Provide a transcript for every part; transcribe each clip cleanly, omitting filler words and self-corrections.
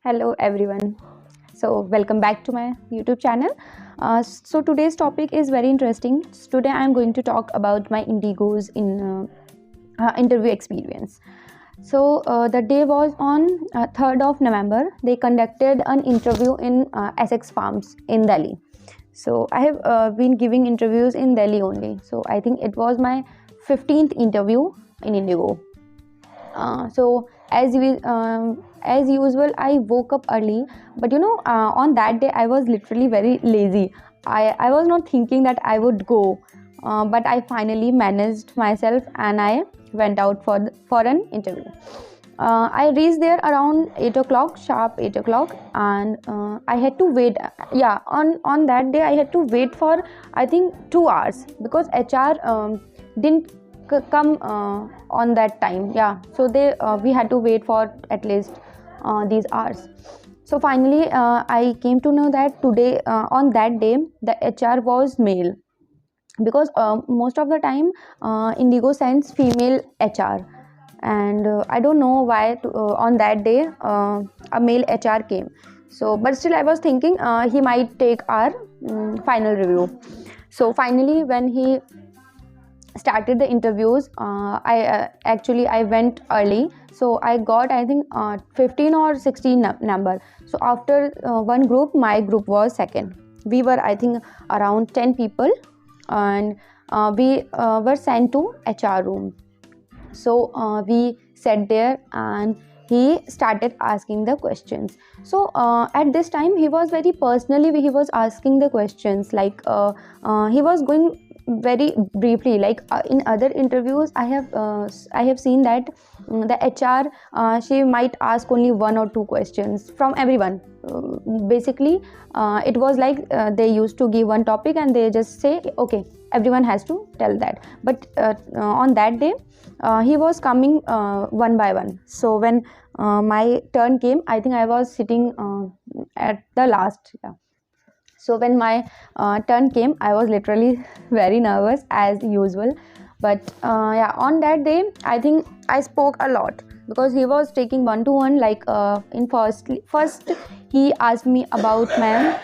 Hello everyone. So welcome back to my YouTube channel. So today's topic is very interesting. Today I am going to talk about my Indigos in interview experience. The day was on 3rd of November. They conducted an interview in Essex Farms in Delhi. So I have been giving interviews in Delhi only. So I think it was my 15th interview in Indigo. So as usual, I woke up early, but on that day I was literally very lazy. I was not thinking that I would go, but I finally managed myself and I went out for an interview. I reached there around 8 o'clock, sharp 8 o'clock, and I had to wait. Yeah, on that day I had to wait for I think 2 hours because HR didn't come on that time. Yeah, so we had to wait for at least these hours. So finally I came to know that today on that day the HR was male, because most of the time Indigo sends female HR, and I don't know why on that day a male HR came. So but still I was thinking he might take our final review. So finally when he started the interviews, I went early, so I got I think 15 or 16 number. So after one group, my group was second. We were I think around 10 people, and we were sent to HR room. So we sat there and he started asking the questions. So at this time he was very personally, he was asking the questions like he was going very briefly, like in other interviews I have seen that the HR she might ask only one or two questions from everyone. Basically it was like they used to give one topic and they just say okay, everyone has to tell that. But on that day he was coming one by one. So when my turn came, I think I was sitting at the last. Yeah. So when my turn came, I was literally very nervous as usual. But yeah, on that day I think I spoke a lot because he was taking one-to-one. Like in first he asked me about my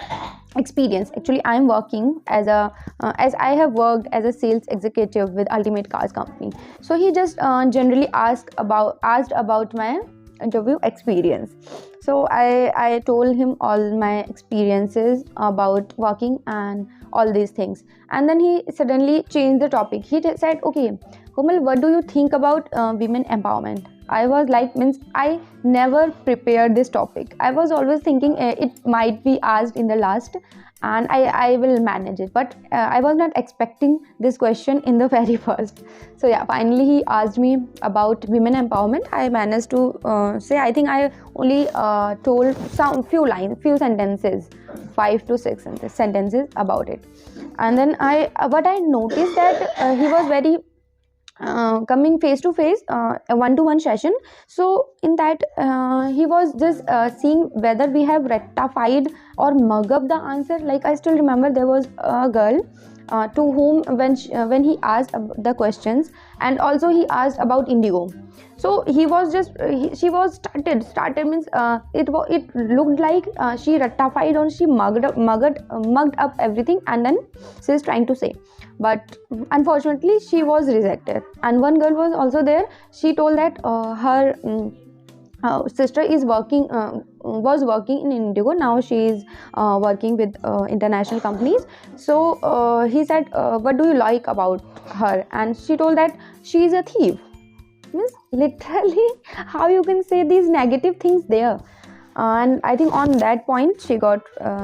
experience. Actually I am working as I have worked as a sales executive with Ultimate Cars company. So he just generally asked about my interview experience. So I told him all my experiences about working and all these things. And then he suddenly changed the topic. He said, okay Komal, what do you think about women empowerment? I was like, means I never prepared this topic. I was always thinking it might be asked in the last and I will manage it. But I was not expecting this question in the very first. So yeah, finally he asked me about women empowerment. I managed to say, I think I only told few sentences, 5 to 6 sentences about it. And then what I noticed that he was very coming face to face, a one-to-one session. So in that he was just seeing whether we have rectified or mug up the answer. Like I still remember there was a girl to whom when he asked the questions, and also he asked about Indigo. So he was just she was started means it looked like she rectified or she mugged up everything, and then she is trying to say. But unfortunately she was rejected. And one girl was also there. She told that her sister is was working in Indigo. Now she is working with international companies. So he said, what do you like about her? And she told that she is a thief. Means literally how you can say these negative things there. And I think on that point she got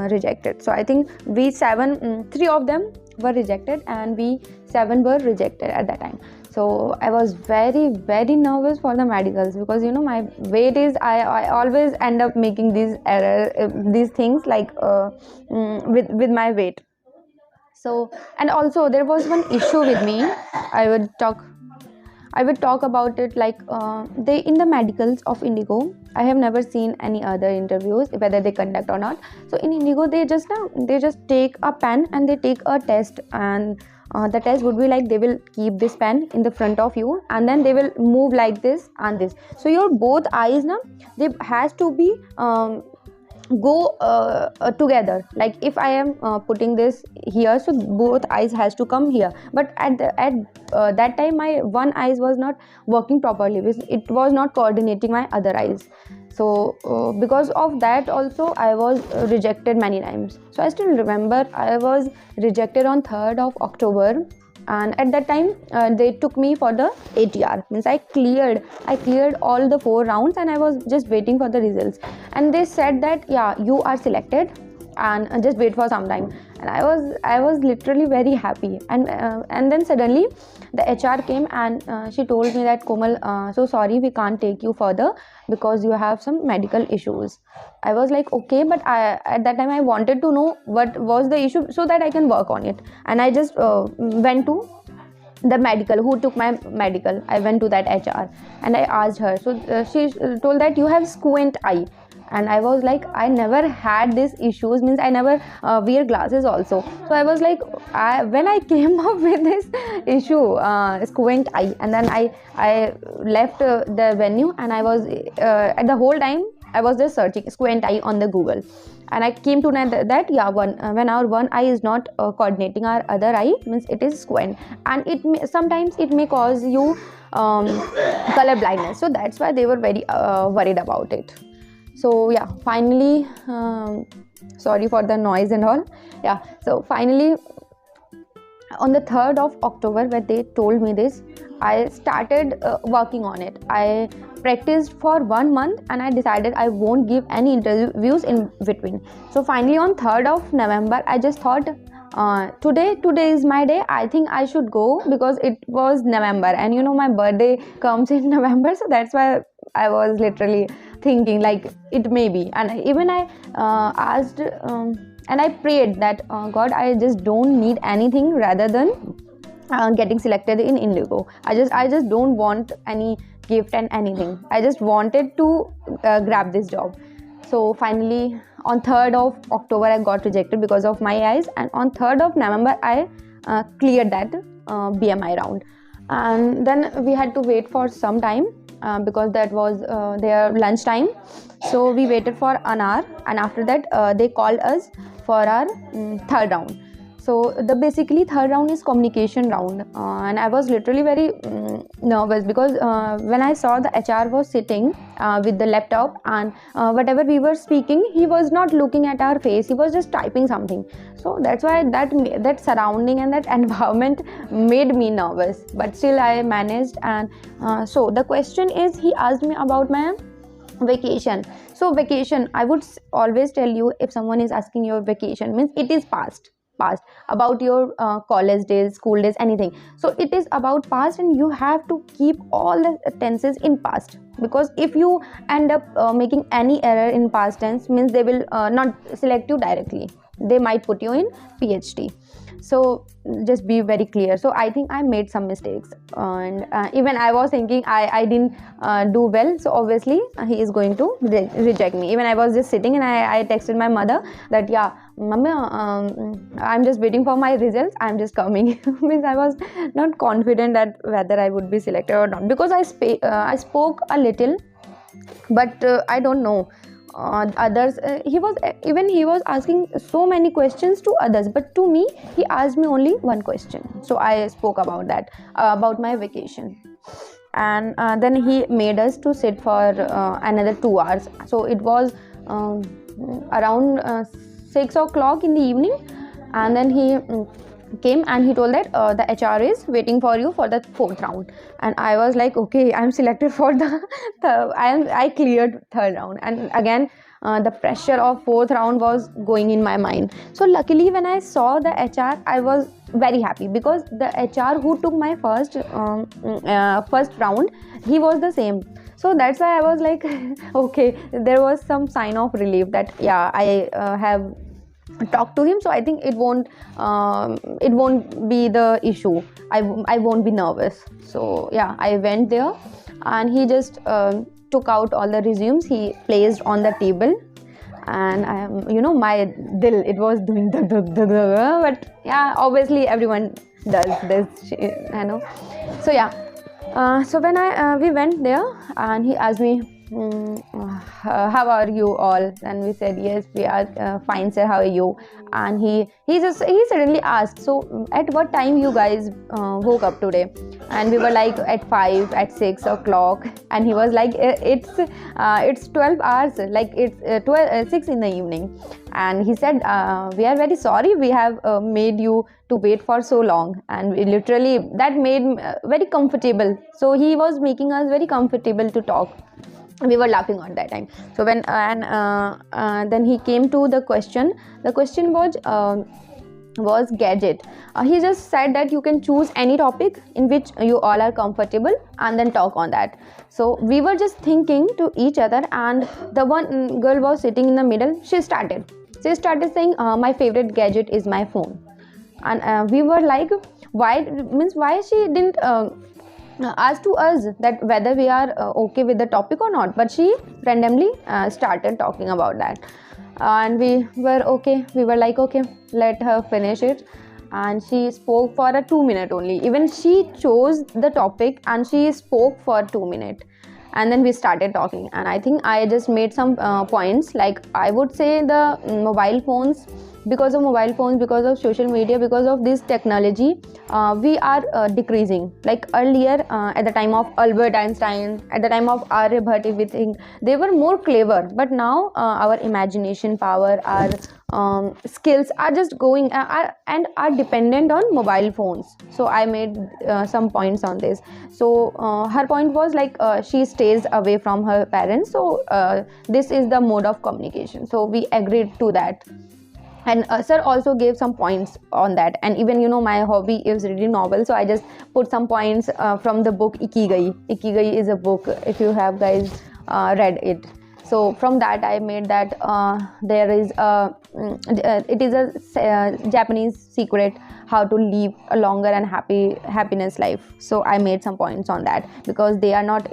rejected. So I think we three of them were rejected and we 7 were rejected at that time. So I was very very nervous for the medicals, because my weight is I always end up making these these things like with my weight. So, and also there was one issue with me. I would talk about it, like they in the medicals of Indigo. I have never seen any other interviews whether they conduct or not. So in Indigo they just take a pen and they take a test, and the test would be like they will keep this pen in the front of you and then they will move like this and this. So your both eyes they has to be go together. Like if I am putting this here, so both eyes has to come here, but at that time my one eyes was not working properly, it was not coordinating my other eyes. So because of that also I was rejected many times. So I still remember I was rejected on 3rd of October, and at that time they took me for the ATR, means I cleared all the 4 rounds, and I was just waiting for the results, and they said that yeah, you are selected, and just wait for some time. And I was literally very happy, and then suddenly the HR came, and she told me that, Komal, so sorry, we can't take you further because you have some medical issues. I was like, okay, but at that time I wanted to know what was the issue so that I can work on it. And I just went to the medical, who took my medical. I went to that HR and I asked her. So she told that you have squint eye. And I was like, I never had these issues, means I never wear glasses also. So I was like, when I came up with this issue, squint eye, and then I left the venue, and I was at the whole time I was just searching squint eye on the Google, and I came to know that yeah, when our one eye is not coordinating our other eye, means it is squint, and sometimes it may cause you color blindness. So that's why they were very worried about it. So yeah, finally, sorry for the noise and all. Yeah, so finally on the 3rd of October, when they told me this, I started working on it. I practiced for 1 month, and I decided I won't give any interviews in between. So finally on 3rd of November, I just thought, today is my day. I think I should go, because it was November, and you know my birthday comes in November, so that's why I was literally thinking like it may be. And even I asked and I prayed that God, I just don't need anything rather than getting selected in Indigo. I just don't want any gift and anything. I just wanted to grab this job. So finally on 3rd of October I got rejected because of my eyes, and on 3rd of November I cleared that BMI round. And then we had to wait for some time because that was their lunch time. So we waited for an hour, and after that they called us for our 3rd round. So the basically 3rd round is communication round, and I was literally very nervous, because when I saw the HR was sitting with the laptop, and whatever we were speaking, he was not looking at our face, he was just typing something. So that's why that surrounding and that environment made me nervous, but still I managed. And so the question is, he asked me about my vacation. So vacation, I would always tell you, if someone is asking your vacation, means it is past about your college days, school days, anything. So it is about past, and you have to keep all the tenses in past, because if you end up making any error in past tense, means they will not select you directly, they might put you in PhD. So just be very clear. So I think I made some mistakes, and even I was thinking I didn't do well, so obviously he is going to reject me. Even I was just sitting, and I texted my mother that yeah, mama, I'm just waiting for my results, I'm just coming. Means I was not confident that whether I would be selected or not, because I spoke a little, but I don't know others. He was asking so many questions to others, but to me he asked me only one question. So I spoke about that, about my vacation. And then he made us to sit for another 2 hours. So it was around 6 o'clock in the evening, and then he came and he told that the HR is waiting for you for the 4th round. And I was like, okay, I'm selected for I cleared 3rd round, and again the pressure of 4th round was going in my mind. So luckily when I saw the HR, I was very happy, because the HR who took my first round, he was the same. So that's why I was like okay, there was some sign of relief that yeah, I have talk to him, so I think it won't be the issue. I won't be nervous. So yeah, I went there, and he just took out all the resumes, he placed on the table, and you know, my dil, it was doing but yeah, obviously everyone does this, you know. So yeah, so when we went there, and he asked me how are you all? And we said, yes, we are fine, sir. How are you? And he suddenly asked, so at what time you guys woke up today? And we were like at 5, at 6 o'clock. And he was like, it's 12 hours, like it's 6 in the evening. And he said, we are very sorry, we have made you to wait for so long. And we literally, that made very comfortable. So he was making us very comfortable to talk. We were laughing at that time. So when then he came to the question. The question was gadget. He just said that you can choose any topic in which you all are comfortable and then talk on that. So we were just thinking to each other, and the one girl was sitting in the middle. She started saying, my favorite gadget is my phone. And we were like, why she didn't ask to us that whether we are okay with the topic or not, but she randomly started talking about that. And we were like, okay, let her finish it. And she spoke for a 2 minute only. Even she chose the topic and she spoke for 2 minutes. And then we started talking, and I think I just made some points. Like, I would say the mobile phones, because of social media, because of this technology, we are decreasing. Like earlier, at the time of Albert Einstein, at the time of Aryabhat, if we think, they were more clever. But now our imagination power, our skills are just going and are dependent on mobile phones. So I made some points on this. So her point was like, she stays away from her parents, so this is the mode of communication. So we agreed to that. And sir also gave some points on that. And even my hobby is reading novels, so I just put some points from the book Ikigai. Ikigai is a book, if you have guys read it. So from that I made that there is it is a Japanese secret how to live a longer and happiness life. So I made some points on that, because they are not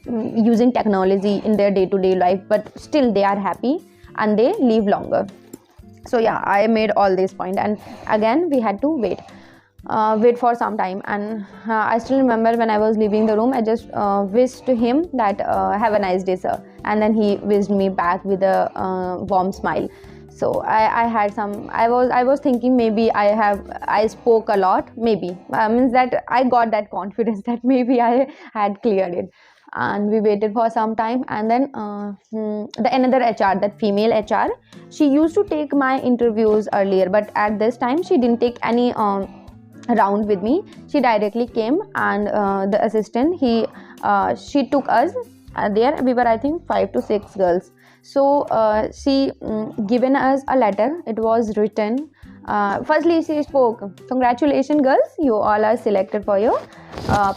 using technology in their day-to-day life, but still they are happy and they live longer. So yeah, I made all these points. And again we had to wait for some time. And I still remember when I was leaving the room, I just wished to him that have a nice day, sir. And then he wished me back with a warm smile. So I was thinking, maybe I spoke a lot, maybe means that I got that confidence that maybe I had cleared it. And we waited for some time. And then the another HR, that female HR, she used to take my interviews earlier, but at this time she didn't take any round with me. She directly came, and the assistant, she took us there. We were, I think, 5 to 6 girls. So she given us a letter. It was written. Firstly she spoke, congratulations girls, you all are selected for your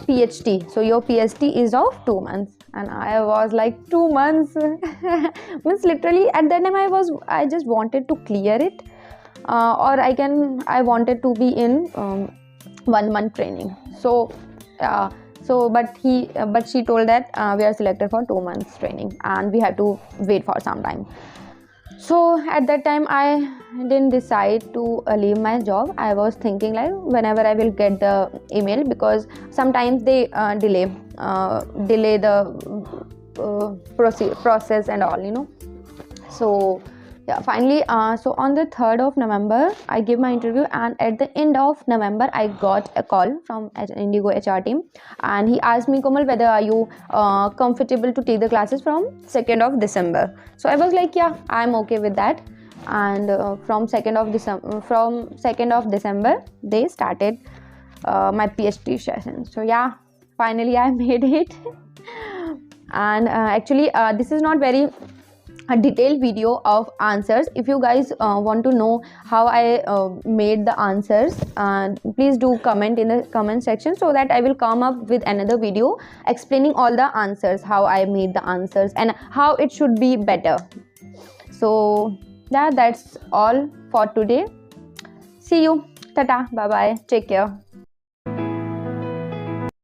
PhD. So your PhD is of 2 months. And I was like, 2 months means literally at that time I just wanted to clear it, or I wanted to be in 1 month training. So but she told that we are selected for 2 months training, and we had to wait for some time. So at that time I didn't decide to leave my job. I was thinking like, whenever I will get the email, because sometimes they delay the process and all. So yeah, finally so on the 3rd of November I gave my interview, and at the end of November I got a call from Indigo HR team, and he asked me, Komal, whether are you comfortable to take the classes from 2nd of December. So I was like, yeah, I'm okay with that. And from 2nd of December they started my PhD session. So yeah, finally I made it. And actually this is not very a detailed video of answers. If you guys want to know how I made the answers, please do comment in the comment section, so that I will come up with another video explaining all the answers, how I made the answers and how it should be better. So yeah, that's all for today. See you. Tata. Bye bye. Take care.